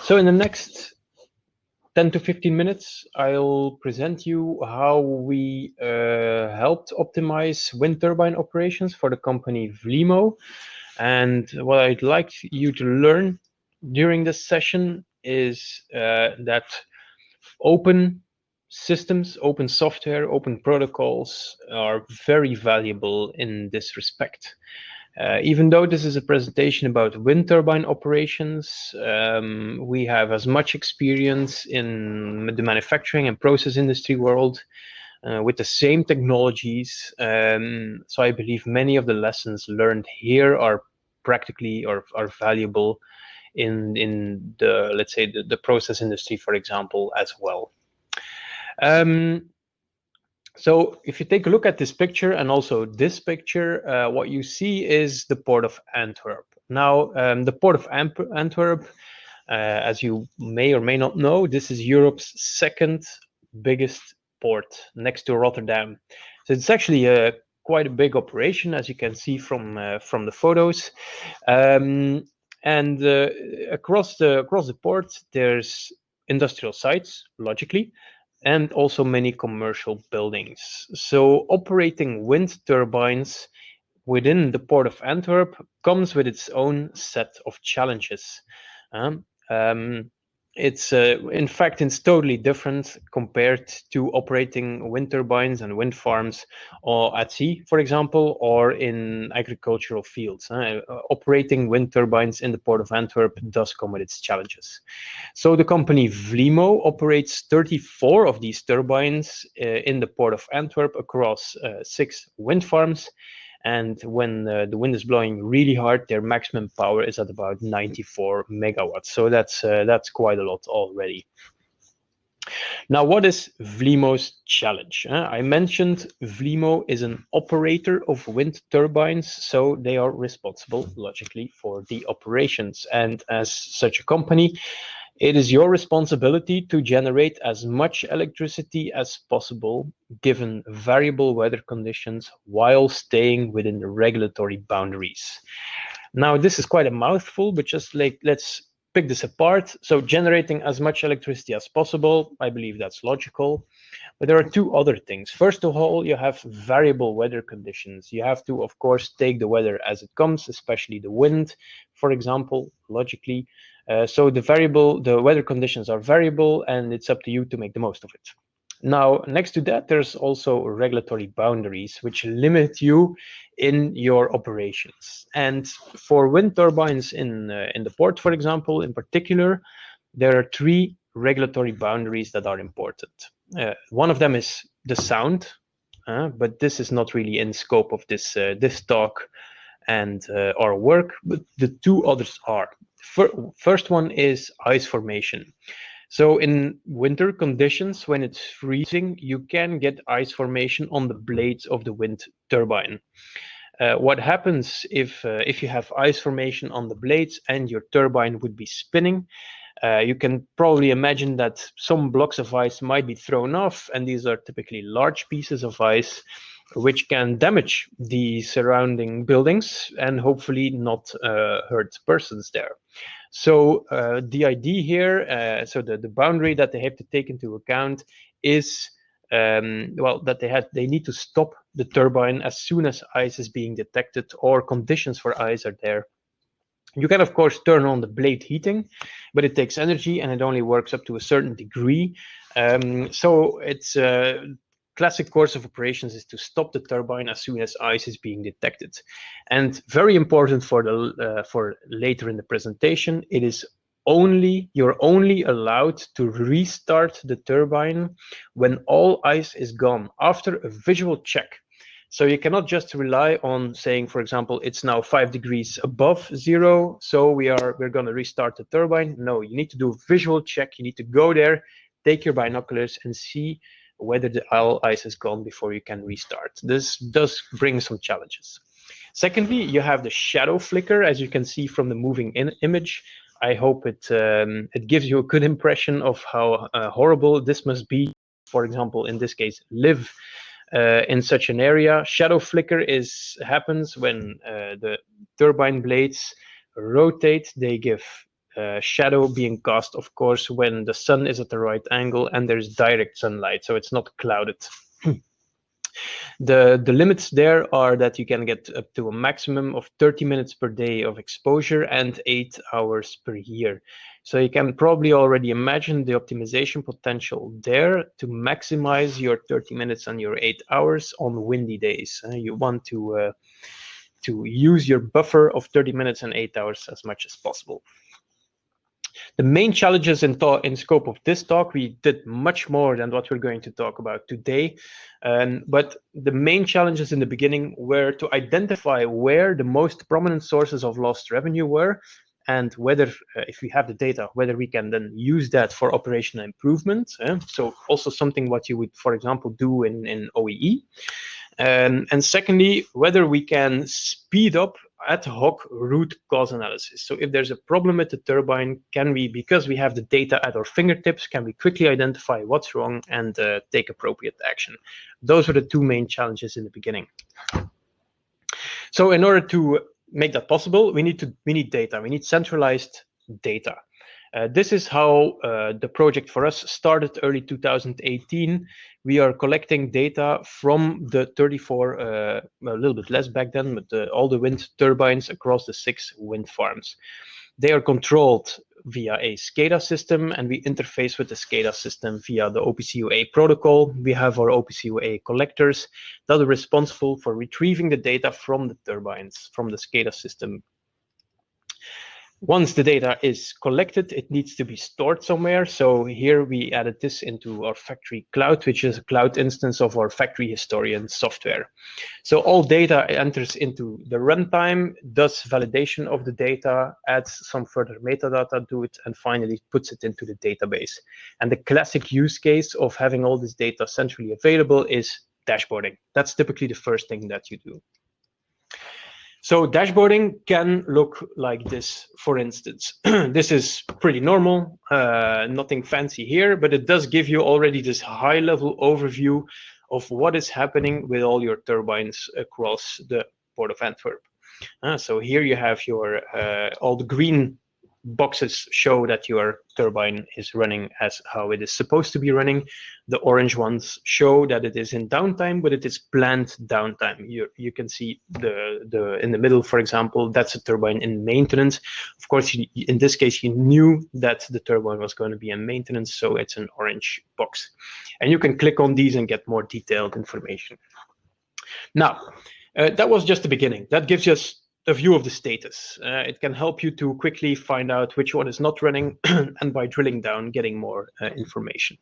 So in the next 10 to 15 minutes, I'll present you how we helped optimize wind turbine operations for the company Vleemo. And what I'd like you to learn during this session is that open systems, open software, open protocols are very valuable in this respect. Even though this is a presentation about wind turbine operations, we have as much experience in the manufacturing and process industry world with the same technologies. So I believe many of the lessons learned here are practically or are valuable in the, let's say, the process industry, for example, as well. So if you take a look at this picture and also this picture, what you see is the port of Antwerp. Now, the port of Antwerp, as you may or may not know, this is Europe's second biggest port next to Rotterdam. So it's actually quite a big operation, as you can see from the photos. And across the port, there's industrial sites, logically, and also many commercial buildings. So operating wind turbines within the port of Antwerp comes with its own set of challenges. In fact, it's totally different compared to operating wind turbines and wind farms or at sea, for example, or in agricultural fields. Operating wind turbines in the port of Antwerp does come with its challenges. So the company Vleemo operates 34 of these turbines in the port of Antwerp across 6 wind farms. And when the wind is blowing really hard, their maximum power is at about 94 megawatts. So that's quite a lot already. Now, what is Vleemo's challenge? I mentioned Vleemo is an operator of wind turbines, so they are responsible, logically, for the operations. And as such a company, it is your responsibility to generate as much electricity as possible given variable weather conditions while staying within the regulatory boundaries. Now, this is quite a mouthful, but just let's pick this apart. So generating as much electricity as possible, I believe that's logical. But there are two other things. First of all, you have variable weather conditions. You have to, of course, take the weather as it comes, especially the wind, for example, logically. So the weather conditions are variable, and it's up to you to make the most of it. Now, next to that, there's also regulatory boundaries, which limit you in your operations. And for wind turbines in the port, for example, in particular, there are 3 regulatory boundaries that are important. One of them is the sound, but this is not really in scope of this talk and our work, but the 2 others are. First one is ice formation. So in winter conditions, when it's freezing, you can get ice formation on the blades of the wind turbine. What happens if you have ice formation on the blades and your turbine would be spinning? You can probably imagine that some blocks of ice might be thrown off, and these are typically large pieces of ice which can damage the surrounding buildings and hopefully not hurt persons there. So the idea here, so the boundary that they have to take into account is that they need to stop the turbine as soon as ice is being detected or conditions for ice are there. You can, of course, turn on the blade heating, but it takes energy and it only works up to a certain degree. So it's classic course of operations is to stop the turbine as soon as ice is being detected. And very important for later in the presentation, you're only allowed to restart the turbine when all ice is gone after a visual check. So you cannot just rely on saying, for example, it's now 5 degrees above 0, so we're going to restart the turbine. No, you need to do a visual check. You need to go there, take your binoculars, and see whether the all ice is gone before you can restart. This does bring some challenges. Secondly, you have the shadow flicker, as you can see from the moving image. I hope it gives you a good impression of how horrible this must be. For example, in this case, live in such an area. Shadow flicker happens when the turbine blades rotate. They give shadow being cast, of course, when the sun is at the right angle and there's direct sunlight, so it's not clouded. The limits there are that you can get up to a maximum of 30 minutes per day of exposure and 8 hours per year. So you can probably already imagine the optimization potential there to maximize your 30 minutes and your 8 hours on windy days. You want to use your buffer of 30 minutes and 8 hours as much as possible. The main challenges in scope of this talk, we did much more than what we're going to talk about today. But the main challenges in the beginning were to identify where the most prominent sources of lost revenue were, and whether, if we have the data, whether we can then use that for operational improvement. So also something what you would, for example, do in OEE. And secondly, whether we can speed up ad hoc root cause analysis. So if there's a problem with the turbine, can we, because we have the data at our fingertips, can we quickly identify what's wrong and take appropriate action? Those were the two main challenges in the beginning. So in order to make that possible, we need data. We need centralized data. This is how the project for us started early 2018. We are collecting data from the 34, a little bit less back then, but all the wind turbines across the 6 wind farms. They are controlled via a SCADA system, and we interface with the SCADA system via the OPC-UA protocol. We have our OPC-UA collectors that are responsible for retrieving the data from the turbines, from the SCADA system. Once the data is collected, it needs to be stored somewhere. So here we added this into our factory cloud, which is a cloud instance of our factory historian software. So all data enters into the runtime, does validation of the data, adds some further metadata to it, and finally puts it into the database. And the classic use case of having all this data centrally available is dashboarding. That's typically the first thing that you do. So dashboarding can look like this, for instance. This is pretty normal, nothing fancy here, but it does give you already this high-level overview of what is happening with all your turbines across the Port of Antwerp. So here you have your all the green boxes show that your turbine is running as how it is supposed to be running. The orange ones show that it is in downtime, but it is planned downtime. You can see the in the middle, for example, that's a turbine in maintenance. Of course, in this case, you knew that the turbine was going to be in maintenance, so it's an orange box. And you can click on these and get more detailed information. Now, that was just the beginning. That gives us a view of the status. It can help you to quickly find out which one is not running and by drilling down, getting more information.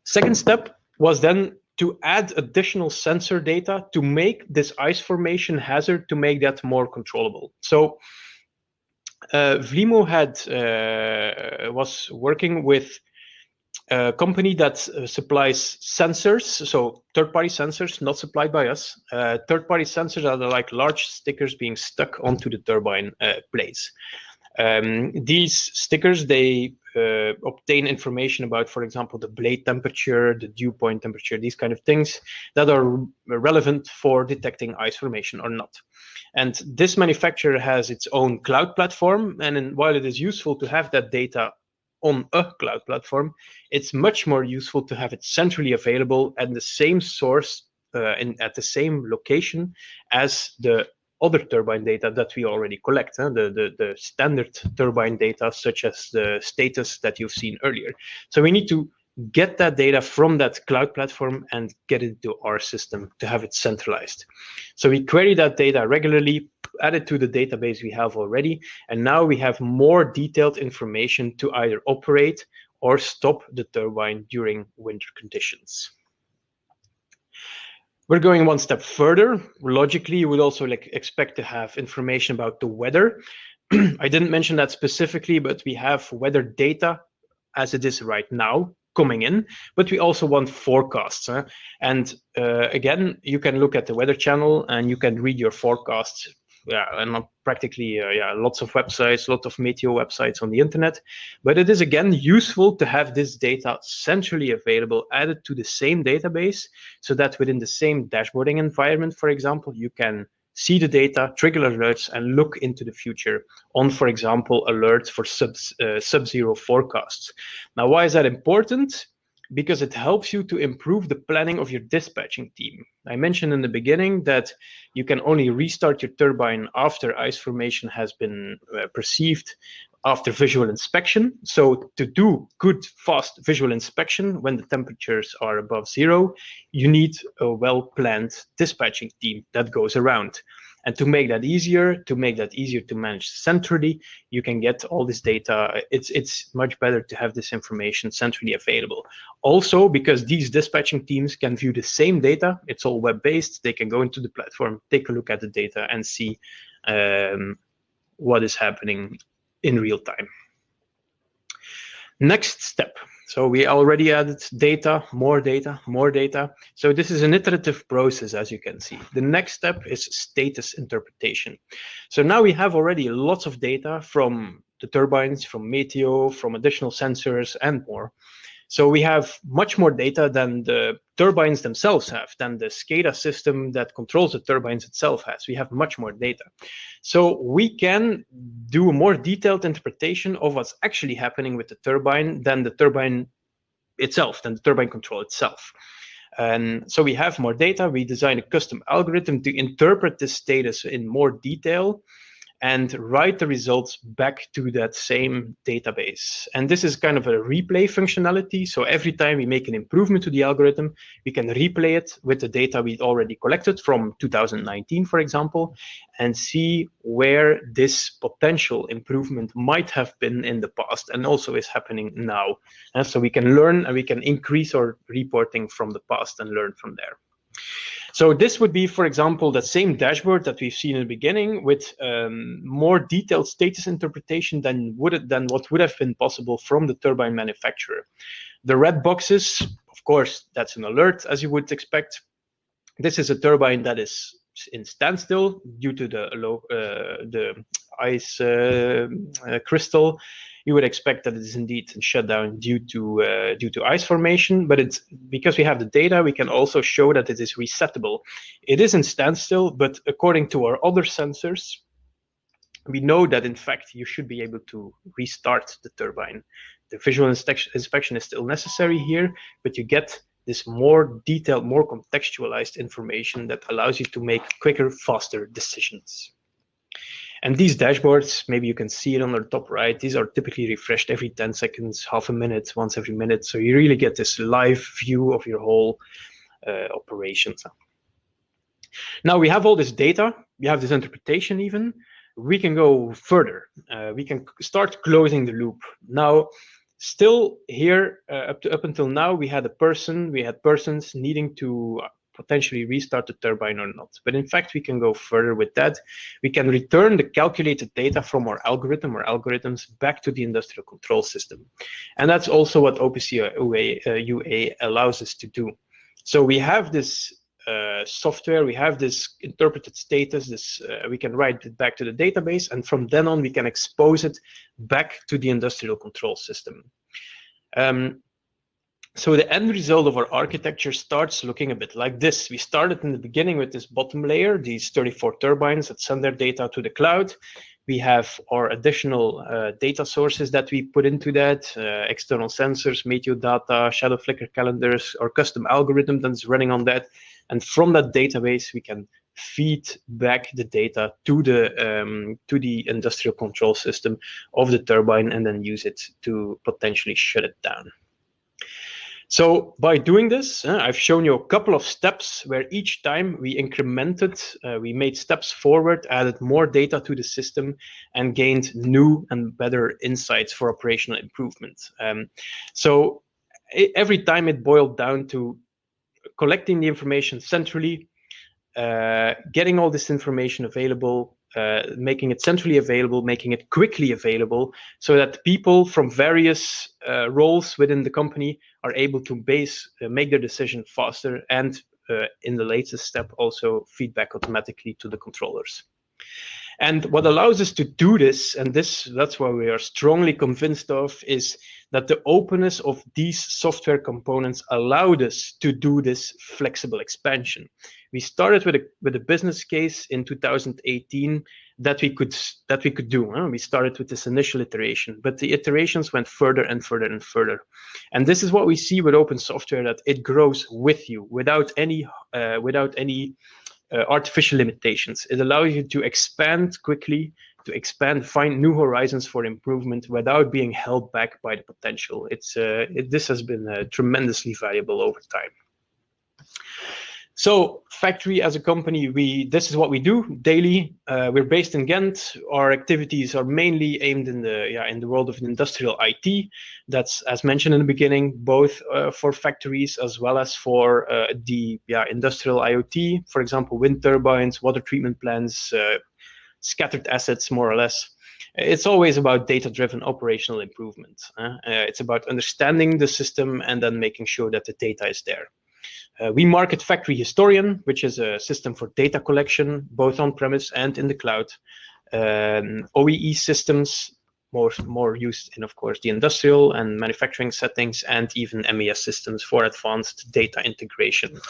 Second step was then to add additional sensor data to make this ice formation hazard, to make that more controllable. So Vleemo was working with a company that supplies sensors, so third-party sensors, not supplied by us. Third-party sensors are like large stickers being stuck onto the turbine blades. These stickers, they obtain information about, for example, the blade temperature, the dew point temperature, these kind of things that are relevant for detecting ice formation or not. And this manufacturer has its own cloud platform, and while it is useful to have that data on a cloud platform, it's much more useful to have it centrally available at the same source, at the same location as the other turbine data that we already collect, the standard turbine data, such as the status that you've seen earlier. So we need to get that data from that cloud platform and get it to our system to have it centralized. So we query that data regularly, add it to the database we have already, and now we have more detailed information to either operate or stop the turbine during winter conditions. We're going one step further. Logically, you would also expect to have information about the weather. I didn't mention that specifically, but we have weather data as it is right now coming in, but we also want forecasts. And again, you can look at the Weather Channel and you can read your forecasts. And practically lots of websites, lots of meteo websites on the internet. But it is again useful to have this data centrally available, added to the same database, so that within the same dashboarding environment, for example, you can see the data, trigger alerts, and look into the future on, for example, alerts for sub-zero forecasts. Now, why is that important? Because it helps you to improve the planning of your dispatching team. I mentioned in the beginning that you can only restart your turbine after ice formation has been perceived after visual inspection. So to do good, fast visual inspection when the temperatures are above zero, you need a well-planned dispatching team that goes around. And to make that easier to manage centrally, you can get all this data. It's much better to have this information centrally available. Also, because these dispatching teams can view the same data, it's all web-based, they can go into the platform, take a look at the data, and see what is happening in real time. Next step. So we already added data, more data, more data. So this is an iterative process, as you can see. The next step is status interpretation. So now we have already lots of data from the turbines, from Meteo, from additional sensors, and more. So we have much more data than the turbines themselves have, than the SCADA system that controls the turbines itself has. We have much more data. So we can do a more detailed interpretation of what's actually happening with the turbine than the turbine itself, than the turbine control itself. And so we have more data. We design a custom algorithm to interpret this status in more detail and write the results back to that same database. And this is kind of a replay functionality. So every time we make an improvement to the algorithm, we can replay it with the data we already collected from 2019, for example, and see where this potential improvement might have been in the past and also is happening now. And so we can learn and we can increase our reporting from the past and learn from there. So this would be, for example, the same dashboard that we've seen in the beginning with more detailed status interpretation than what would have been possible from the turbine manufacturer. The red boxes, of course, that's an alert, as you would expect. This is a turbine that is in standstill due to the ice crystal. You would expect that it is indeed shut down due to ice formation, but it's because we have the data, we can also show that it is resettable. It is in standstill, but according to our other sensors, we know that in fact you should be able to restart the turbine. The visual inspection is still necessary here, but you get this more detailed, more contextualized information that allows you to make quicker, faster decisions. And these dashboards, maybe you can see it on the top right, these are typically refreshed every 10 seconds, half a minute, once every minute. So you really get this live view of your whole operations. Now we have all this data, we have this interpretation even, we can go further. We can start closing the loop. Now, still here, up until now, we had persons needing to potentially restart the turbine or not. But in fact, we can go further with that. We can return the calculated data from our algorithm or algorithms back to the industrial control system. And that's also what OPC UA allows us to do. So we have this software, we have this interpreted status, we can write it back to the database, and from then on, we can expose it back to the industrial control system. So the end result of our architecture starts looking a bit like this. We started in the beginning with this bottom layer, these 34 turbines that send their data to the cloud. We have our additional data sources that we put into that, external sensors, meteo data, shadow flicker calendars, our custom algorithm that's running on that. And from that database, we can feed back the data to the industrial control system of the turbine and then use it to potentially shut it down. So by doing this, I've shown you a couple of steps where each time we incremented, we made steps forward, added more data to the system, and gained new and better insights for operational improvement. So every time it boiled down to collecting the information centrally, getting all this information available, making it centrally available, making it quickly available, so that people from various roles within the company are able to make their decision faster, and in the latest step also feedback automatically to the controllers. And what allows us to do this, and that's what we are strongly convinced of, is that the openness of these software components allowed us to do this flexible expansion. We started with a business case in 2018 that we could do. We started with this initial iteration, but the iterations went further and further and further. And this is what we see with open software, that it grows with you without any artificial limitations. It allows you to expand quickly, to expand, find new horizons for improvement without being held back by the potential. This has been tremendously valuable over time. So Factory as a company, this is what we do daily. We're based in Ghent. Our activities are mainly aimed in the world of industrial IT. That's, as mentioned in the beginning, both for factories as well as for the industrial IoT. For example, wind turbines, water treatment plants, scattered assets, more or less. It's always about data-driven operational improvement. It's about understanding the system and then making sure that the data is there. We market Factory Historian, which is a system for data collection, both on-premise and in the cloud. OEE systems, more used in, of course, the industrial and manufacturing settings, and even MES systems for advanced data integration.